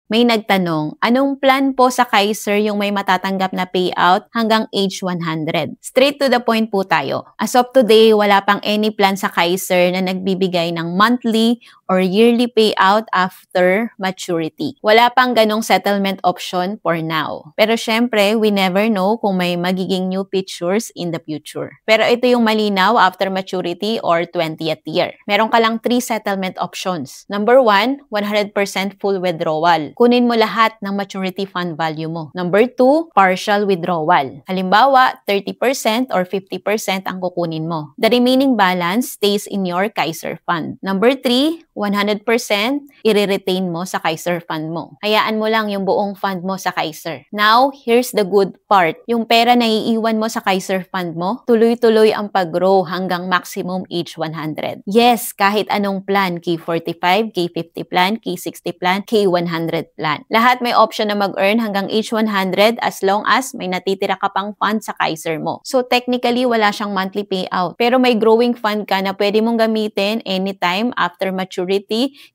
May nagtanong, anong plan po sa Kaiser yung may matatanggap na payout hanggang age 100? Straight to the point po tayo. As of today, wala pang any plan sa Kaiser na nagbibigay ng monthly or yearly payout after maturity. Wala pang ganong settlement option for now. Pero syempre, we never know kung may magiging new features in the future. Pero ito yung malinaw after maturity or 20th year. Meron ka lang 3 settlement options. Number 1, 100% full withdrawal. Kunin mo lahat ng maturity fund value mo. Number 2, partial withdrawal. Halimbawa, 30% or 50% ang kukunin mo. The remaining balance stays in your Kaiser fund. Number 3, 100% i-retain mo sa Kaiser fund mo. Hayaan mo lang yung buong fund mo sa Kaiser. Now, here's the good part. Yung pera na iiwan mo sa Kaiser fund mo, tuloy-tuloy ang pag-grow hanggang maximum age 100. Yes, kahit anong plan, K45, K50 plan, K60 plan, K100 plan. Lahat may option na mag-earn hanggang age 100 as long as may natitira ka pang fund sa Kaiser mo. So technically, wala siyang monthly payout. Pero may growing fund ka na pwede mong gamitin anytime after maturity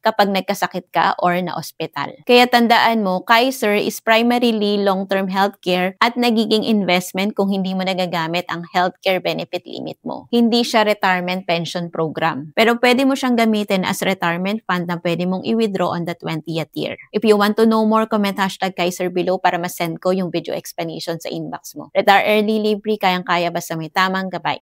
kapag nagkasakit ka or na-ospital. Kaya tandaan mo, Kaiser is primarily long-term healthcare at nagiging investment kung hindi mo nagagamit ang healthcare benefit limit mo. Hindi siya retirement pension program. Pero pwede mo siyang gamitin as retirement fund na pwede mong i-withdraw on the 20th year. If you want to know more, comment #Kaiser below para ma-send ko yung video explanation sa inbox mo. Retire early, libre, kayang-kaya basta may tamang gabay.